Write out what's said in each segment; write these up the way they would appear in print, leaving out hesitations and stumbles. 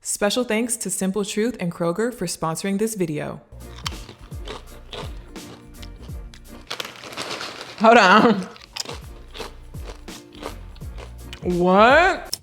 Special thanks to Simple Truth and Kroger for sponsoring this video. Hold on. What?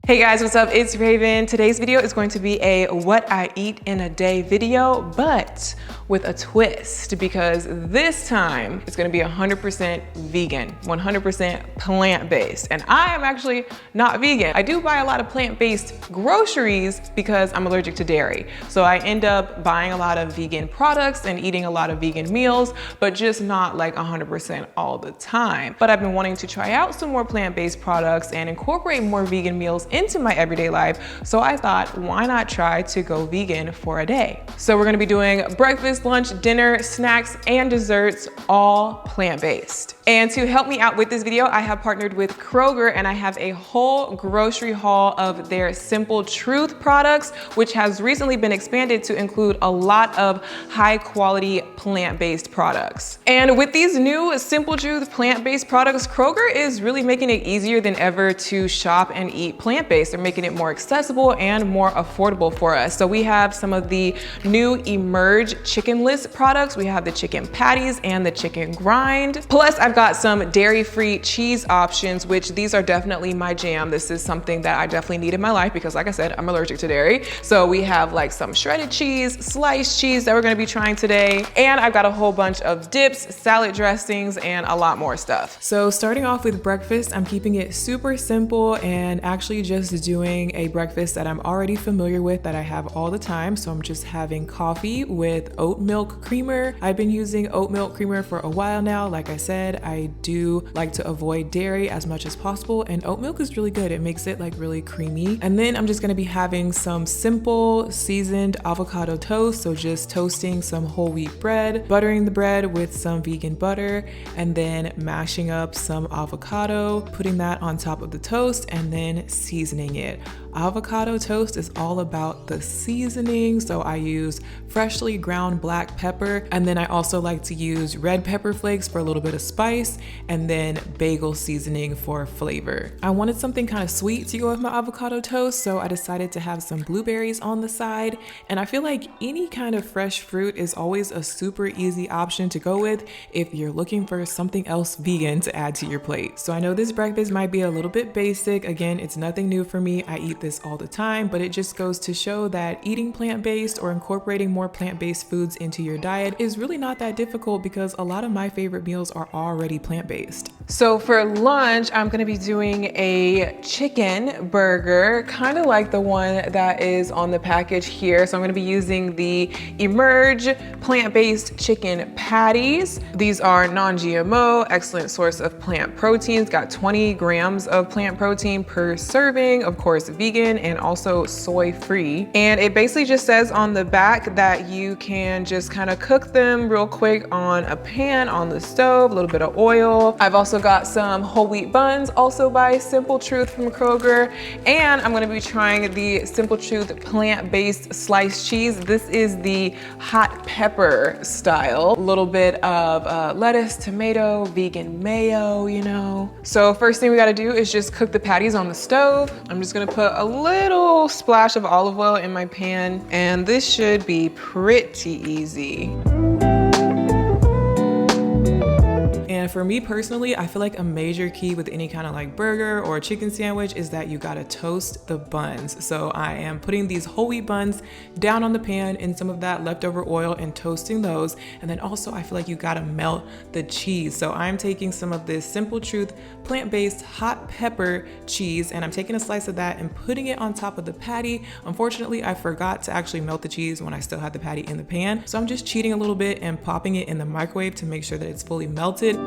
Hey guys, what's up? It's Raven. Today's video is going to be a what I eat in a day video, but with a twist, because this time it's gonna be 100% vegan, 100% plant-based. And I am actually not vegan. I do buy a lot of plant-based groceries because I'm allergic to dairy. So I end up buying a lot of vegan products and eating a lot of vegan meals, but just not like 100% all the time. But I've been wanting to try out some more plant-based products and incorporate more vegan meals into my everyday life. So I thought, why not try to go vegan for a day? So we're gonna be doing breakfast, lunch, dinner, snacks, and desserts, all plant-based. And to help me out with this video, I have partnered with Kroger, and I have a whole grocery haul of their Simple Truth products, which has recently been expanded to include a lot of high quality plant-based products. And with these new Simple Truth plant-based products, Kroger is really making it easier than ever to shop and eat plant-based. They're making it more accessible and more affordable for us. So we have some of the new Emerge chicken list products. We have the chicken patties and the chicken grind. Plus I've got some dairy-free cheese options, which these are definitely my jam. This is something that I definitely need in my life because, like I said, I'm allergic to dairy. So we have like some shredded cheese, sliced cheese that we're gonna be trying today. And I've got a whole bunch of dips, salad dressings, and a lot more stuff. So starting off with breakfast, I'm keeping it super simple and actually just doing a breakfast that I'm already familiar with that I have all the time. So I'm just having coffee with oat milk creamer. I've been using oat milk creamer for a while now. Like I said, I do like to avoid dairy as much as possible, and oat milk is really good. It makes it like really creamy. And then I'm just gonna be having some simple seasoned avocado toast. So just toasting some whole wheat bread, buttering the bread with some vegan butter, and then mashing up some avocado, putting that on top of the toast, and then seasoning it. Avocado toast is all about the seasoning. So I use freshly ground black pepper, and then I also like to use red pepper flakes for a little bit of spice, and then bagel seasoning for flavor. I wanted something kind of sweet to go with my avocado toast, so I decided to have some blueberries on the side. And I feel like any kind of fresh fruit is always a super easy option to go with if you're looking for something else vegan to add to your plate. So I know this breakfast might be a little bit basic. Again, it's nothing new for me. I eat this all the time, but it just goes to show that eating plant-based or incorporating more plant-based foods into your diet is really not that difficult because a lot of my favorite meals are already plant-based. So for lunch, I'm gonna be doing a chicken burger, kind of like the one that is on the package here. So I'm gonna be using the Emerge plant-based chicken patties. These are non-GMO, excellent source of plant proteins, got 20 grams of plant protein per serving, of course, vegan and also soy-free. And it basically just says on the back that you can just kind of cook them real quick on a pan on the stove, a little bit of oil. I've also got some whole wheat buns, also by Simple Truth from Kroger. And I'm gonna be trying the Simple Truth plant-based sliced cheese. This is the hot pepper style. A little bit of lettuce, tomato, vegan mayo, you know. So first thing we gotta do is just cook the patties on the stove. I'm just gonna put a little splash of olive oil in my pan, and this should be pretty easy. And for me personally, I feel like a major key with any kind of like burger or chicken sandwich is that you gotta toast the buns. So I am putting these whole wheat buns down on the pan in some of that leftover oil and toasting those. And then also I feel like you gotta melt the cheese. So I'm taking some of this Simple Truth plant-based hot pepper cheese, and I'm taking a slice of that and putting it on top of the patty. Unfortunately, I forgot to actually melt the cheese when I still had the patty in the pan. So I'm just cheating a little bit and popping it in the microwave to make sure that it's fully melted.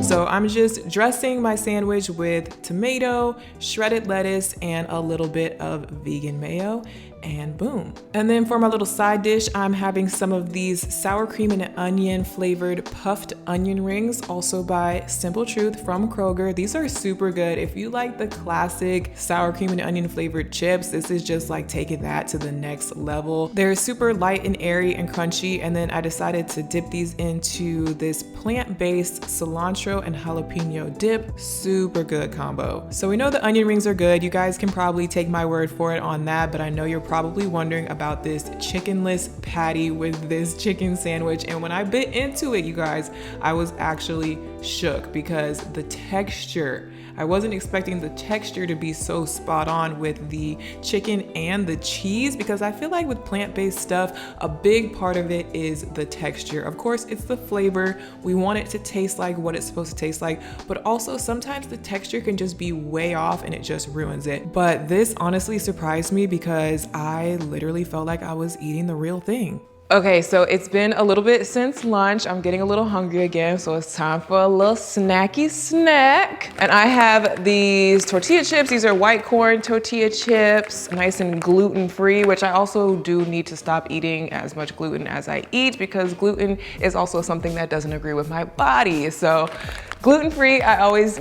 So I'm just dressing my sandwich with tomato, shredded lettuce, and a little bit of vegan mayo. and boom. And then for my little side dish, I'm having some of these sour cream and onion flavored puffed onion rings, also by Simple Truth from Kroger. These are super good. If you like the classic sour cream and onion flavored chips, this is just like taking that to the next level. They're super light and airy and crunchy. And then I decided to dip these into this plant-based cilantro and jalapeno dip. Super good combo. So we know the onion rings are good. You guys can probably take my word for it on that, but I know you're probably wondering about this chickenless patty with this chicken sandwich. And when I bit into it, you guys, I was actually shook because the texture, I wasn't expecting the texture to be so spot on with the chicken and the cheese, because I feel like with plant-based stuff, a big part of it is the texture. Of course, it's the flavor. We want it to taste like what it's supposed to taste like, but also sometimes the texture can just be way off and it just ruins it. But this honestly surprised me because I literally felt like I was eating the real thing. Okay, so it's been a little bit since lunch. I'm getting a little hungry again, so it's time for a little snacky snack. And I have these tortilla chips. These are white corn tortilla chips, nice and gluten-free, which I also do need to stop eating as much gluten as I eat because gluten is also something that doesn't agree with my body. So gluten-free, I always,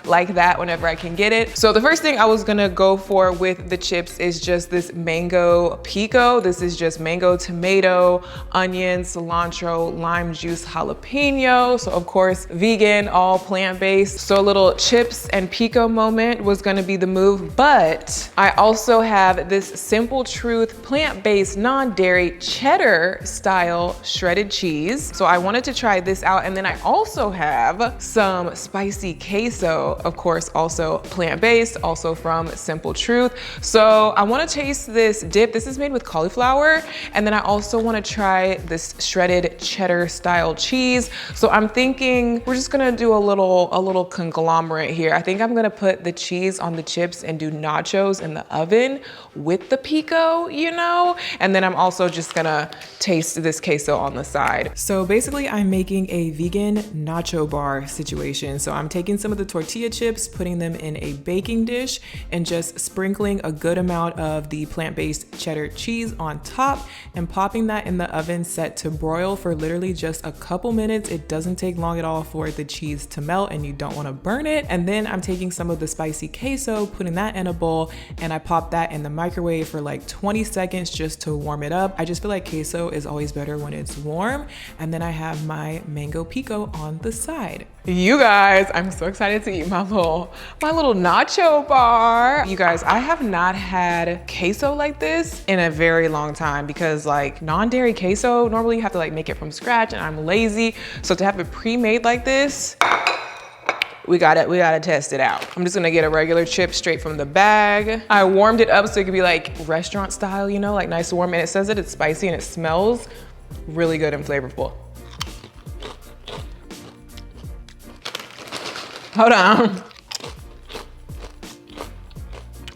like that whenever I can get it. So the first thing I was gonna go for with the chips is just this mango pico. This is just mango, tomato, onion, cilantro, lime juice, jalapeno. So of course, vegan, all plant-based. So a little chips and pico moment was gonna be the move, but I also have this Simple Truth plant-based non-dairy cheddar style shredded cheese. So I wanted to try this out. And then I also have some spicy queso, of course, also plant-based, also from Simple Truth. So I want to taste this dip. This is made with cauliflower. And then I also want to try this shredded cheddar style cheese. So I'm thinking we're just going to do a little conglomerate here. I think I'm going to put the cheese on the chips and do nachos in the oven with the pico, and then I'm also just going to taste this queso on the side. So basically I'm making a vegan nacho bar situation. So I'm taking some of the tortilla chips, putting them in a baking dish, and just sprinkling a good amount of the plant-based cheddar cheese on top and popping that in the oven set to broil for literally just a couple minutes. It doesn't take long at all for the cheese to melt and you don't want to burn it. And then I'm taking some of the spicy queso, putting that in a bowl, and I pop that in the microwave for like 20 seconds just to warm it up. I just feel like queso is always better when it's warm. And then I have my mango pico on the side. You guys, I'm so excited to eat my little nacho bar. You guys, I have not had queso like this in a very long time because like non-dairy queso, normally you have to like make it from scratch and I'm lazy. So to have it pre-made like this, we gotta test it out. I'm just gonna get a regular chip straight from the bag. I warmed it up so it could be like restaurant style, like nice and warm. And it says that it's spicy and it smells really good and flavorful. Hold on.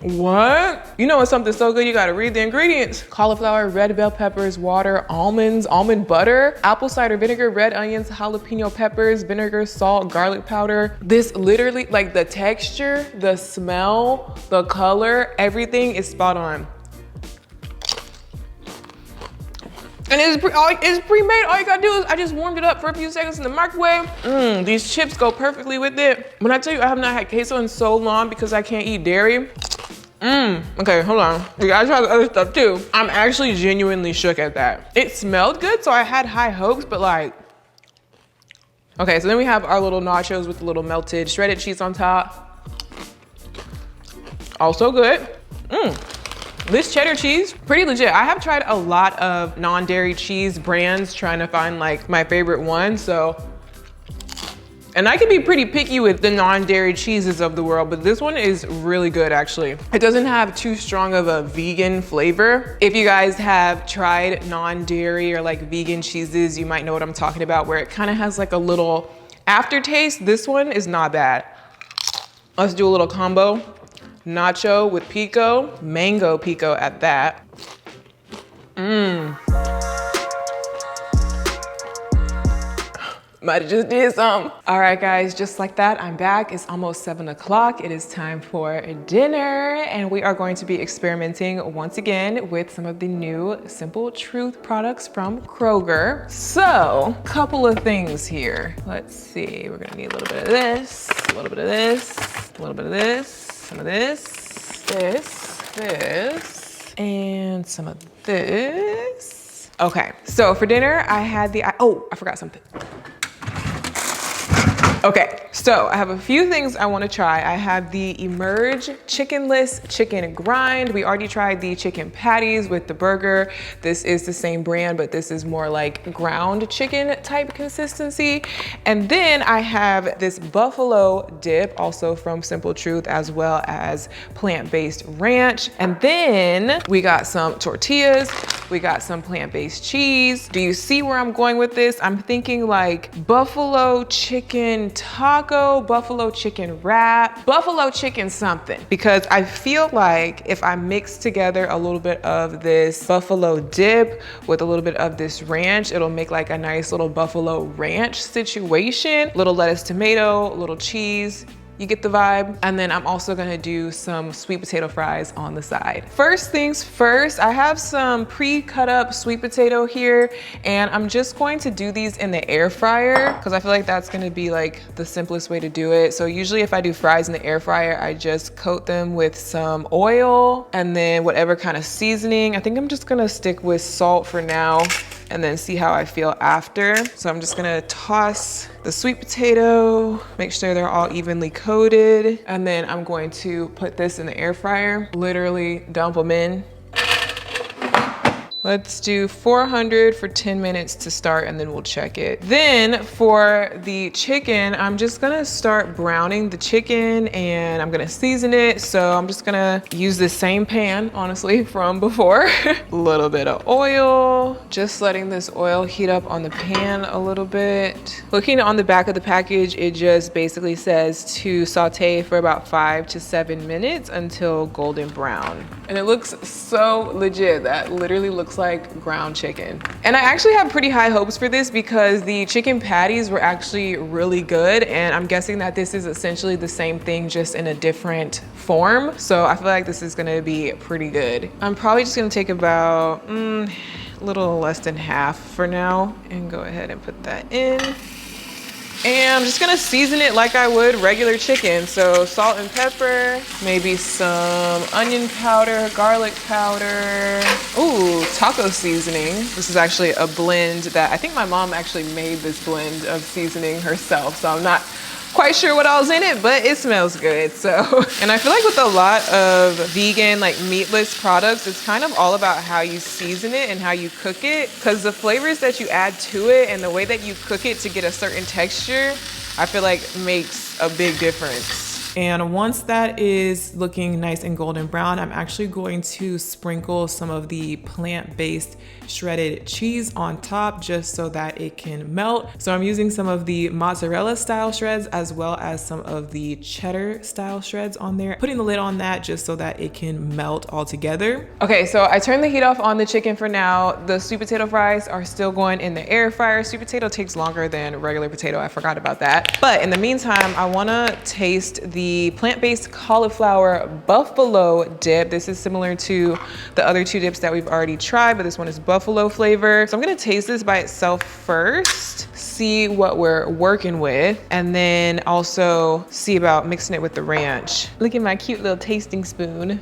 What? It's something so good, you gotta read the ingredients. Cauliflower, red bell peppers, water, almonds, almond butter, apple cider vinegar, red onions, jalapeno peppers, vinegar, salt, garlic powder. This literally, like the texture, the smell, the color, everything is spot on. And it's pre-made. All you gotta do is I just warmed it up for a few seconds in the microwave. These chips go perfectly with it. When I tell you I have not had queso in so long because I can't eat dairy. Okay, hold on. You gotta try the other stuff too. I'm actually genuinely shook at that. It smelled good, so I had high hopes, but like, okay, so then we have our little nachos with the little melted shredded cheese on top. Also good. This cheddar cheese, pretty legit. I have tried a lot of non-dairy cheese brands trying to find like my favorite one, and I can be pretty picky with the non-dairy cheeses of the world, but this one is really good actually. It doesn't have too strong of a vegan flavor. If you guys have tried non-dairy or like vegan cheeses, you might know what I'm talking about, where it kind of has like a little aftertaste. This one is not bad. Let's do a little combo. Nacho with pico, mango pico at that. Might have just did something. All right, guys, just like that, I'm back. It's almost 7 o'clock. It is time for dinner, and we are going to be experimenting once again with some of the new Simple Truth products from Kroger. So, couple of things here. Let's see, we're gonna need a little bit of this, a little bit of this, a little bit of this, some of this, this, and some of this. Okay, so for dinner, I had I forgot something. Okay, so I have a few things I want to try. I have the Emerge chickenless chicken grind. We already tried the chicken patties with the burger. This is the same brand, but this is more like ground chicken type consistency. And then I have this buffalo dip, also from Simple Truth, as well as plant-based ranch. And then we got some tortillas. We got some plant-based cheese. Do you see where I'm going with this? I'm thinking like buffalo chicken taco, buffalo chicken wrap, buffalo chicken something. Because I feel like if I mix together a little bit of this buffalo dip with a little bit of this ranch, it'll make like a nice little buffalo ranch situation. Little lettuce, tomato, little cheese. You get the vibe. And then I'm also gonna do some sweet potato fries on the side. First things first, I have some pre-cut up sweet potato here, and I'm just going to do these in the air fryer because I feel like that's gonna be like the simplest way to do it. So usually if I do fries in the air fryer, I just coat them with some oil and then whatever kind of seasoning. I think I'm just gonna stick with salt for now and then see how I feel after. So I'm just gonna toss the sweet potato, make sure they're all evenly coated, and then I'm going to put this in the air fryer, literally dump them in. Let's do 400 for 10 minutes to start, and then we'll check it. Then for the chicken, I'm just gonna start browning the chicken and I'm gonna season it. So I'm just gonna use the same pan, honestly, from before. A little bit of oil, just letting this oil heat up on the pan a little bit. Looking on the back of the package, it just basically says to saute for about 5 to 7 minutes until golden brown. And it looks so legit. That literally looks like ground chicken. And I actually have pretty high hopes for this because the chicken patties were actually really good, and I'm guessing that this is essentially the same thing just in a different form. So I feel like this is gonna be pretty good. I'm probably just gonna take about a little less than half for now and go ahead and put that in. And I'm just gonna season it like I would regular chicken. So salt and pepper, maybe some onion powder, garlic powder. Ooh, taco seasoning. This is actually a blend that I think my mom actually made this blend of seasoning herself. So I'm not quite sure what all's in it, but it smells good. So, and I feel like with a lot of vegan, like meatless products, it's kind of all about how you season it and how you cook it, because the flavors that you add to it and the way that you cook it to get a certain texture, I feel like makes a big difference. And once that is looking nice and golden brown, I'm actually going to sprinkle some of the plant-based shredded cheese on top just so that it can melt. So I'm using some of the mozzarella style shreds as well as some of the cheddar style shreds on there. Putting the lid on that just so that it can melt all together. Okay, so I turned the heat off on the chicken for now. The sweet potato fries are still going in the air fryer. Sweet potato takes longer than regular potato. I forgot about that. But in the meantime, I wanna taste the plant-based cauliflower buffalo dip. This is similar to the other two dips that we've already tried, but this one is buffalo flavor. So I'm gonna taste this by itself first, see what we're working with, and then also see about mixing it with the ranch. Look at my cute little tasting spoon.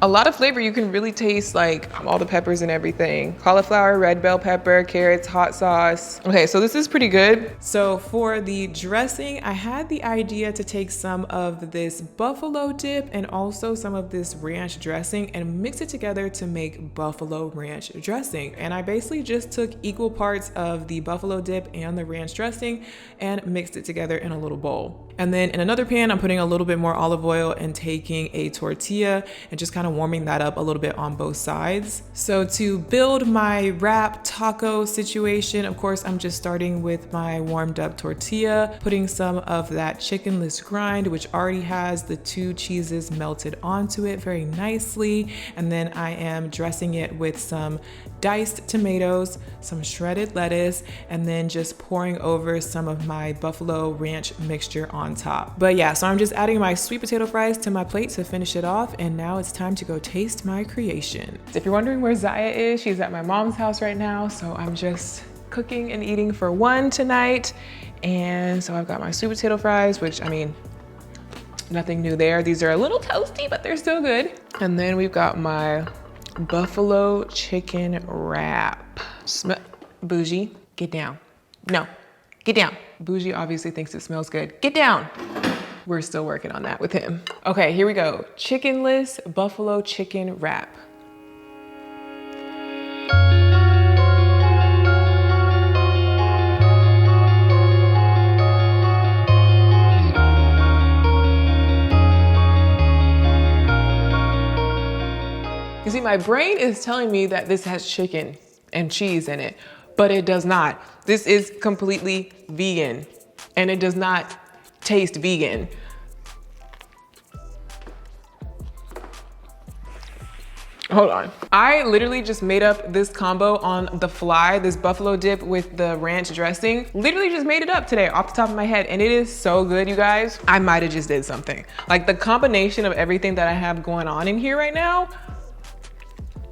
A lot of flavor. You can really taste like all the peppers and everything. Cauliflower, red bell pepper, carrots, hot sauce. Okay, so this is pretty good. So for the dressing, I had the idea to take some of this buffalo dip and also some of this ranch dressing and mix it together to make buffalo ranch dressing. And I basically just took equal parts of the buffalo dip and the ranch dressing and mixed it together in a little bowl. And then in another pan, I'm putting a little bit more olive oil and taking a tortilla and just kind of warming that up a little bit on both sides. So to build my wrap taco situation, of course, I'm just starting with my warmed up tortilla, putting some of that chickenless grind, which already has the 2 cheeses melted onto it very nicely. And then I am dressing it with some diced tomatoes, some shredded lettuce, and then just pouring over some of my buffalo ranch mixture on top. But yeah, so I'm just adding my sweet potato fries to my plate to finish it off, and now it's time to go taste my creation. If you're wondering where Ziya is, she's at my mom's house right now, so I'm just cooking and eating for 1 tonight. And so I've got my sweet potato fries, which, I mean, nothing new there. These are a little toasty, but they're still good. And then we've got my buffalo chicken wrap. Bougie, get down. No, get down. Bougie obviously thinks it smells good. Get down. We're still working on that with him. Okay, here we go. Chickenless buffalo chicken wrap. You see, my brain is telling me that this has chicken and cheese in it, but it does not. This is completely vegan, and it does not taste vegan. Hold on. I literally just made up this combo on the fly, this buffalo dip with the ranch dressing. Literally just made it up today off the top of my head, and it is so good, you guys. I might have just did something. Like the combination of everything that I have going on in here right now,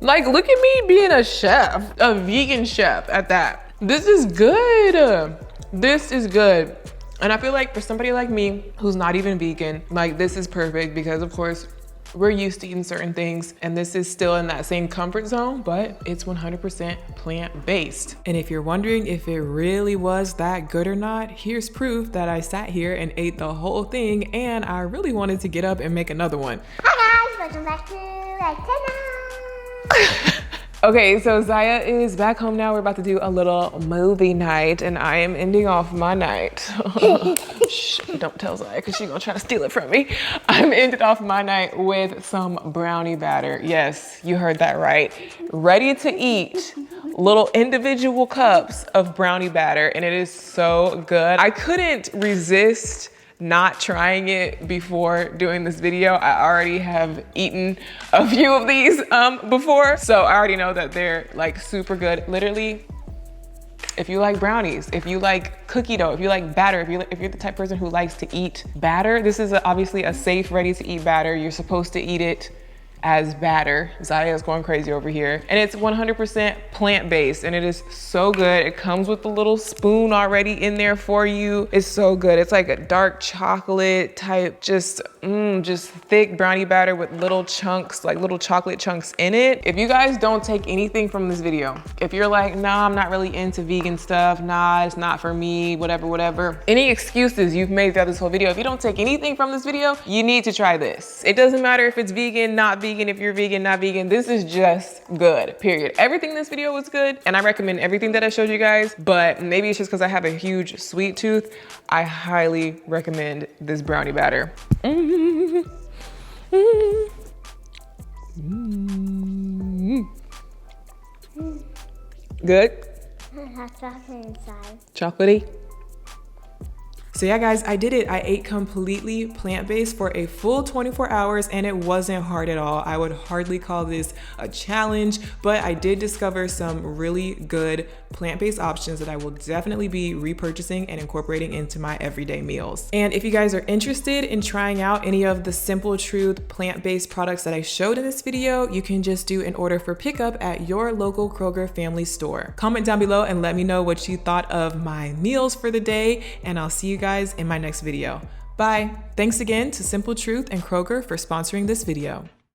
like, look at me being a chef, a vegan chef at that. This is good. This is good. And I feel like for somebody like me who's not even vegan, like this is perfect because of course we're used to eating certain things and this is still in that same comfort zone, but it's 100% plant-based. And if you're wondering if it really was that good or not, here's proof that I sat here and ate the whole thing and I really wanted to get up and make another one. Hi guys, welcome back to ETHNICITY. Okay, so Ziya is back home now. We're about to do a little movie night and I am ending off my night. Shh, don't tell Ziya because she's gonna try to steal it from me. I'm ending off my night with some brownie batter. Yes, you heard that right. Ready to eat little individual cups of brownie batter and it is so good. I couldn't resist not trying it before doing this video. I already have eaten a few of these before, so I already know that they're like super good. Literally, if you like brownies, if you like cookie dough, if you like batter, if you're the type of person who likes to eat batter, this is obviously a safe, ready to eat batter. You're supposed to eat it as batter. Ziya is going crazy over here. And it's 100% plant-based and it is so good. It comes with a little spoon already in there for you. It's so good. It's like a dark chocolate type, just thick brownie batter with little chunks, like little chocolate chunks in it. If you guys don't take anything from this video, if you're like, nah, I'm not really into vegan stuff, nah, it's not for me, whatever. Any excuses you've made throughout this whole video, if you don't take anything from this video, you need to try this. It doesn't matter if it's vegan, not vegan, if you're vegan, not vegan, this is just good, period. Everything in this video was good and I recommend everything that I showed you guys, but maybe it's just because I have a huge sweet tooth. I highly recommend this brownie batter. Good? It has chocolate inside. Chocolatey? So yeah, guys, I did it. I ate completely plant-based for a full 24 hours and it wasn't hard at all. I would hardly call this a challenge, but I did discover some really good plant-based options that I will definitely be repurchasing and incorporating into my everyday meals. And if you guys are interested in trying out any of the Simple Truth plant-based products that I showed in this video, you can just do an order for pickup at your local Kroger family store. Comment down below and let me know what you thought of my meals for the day, and I'll see you guys in my next video. Bye. Thanks again to Simple Truth and Kroger for sponsoring this video.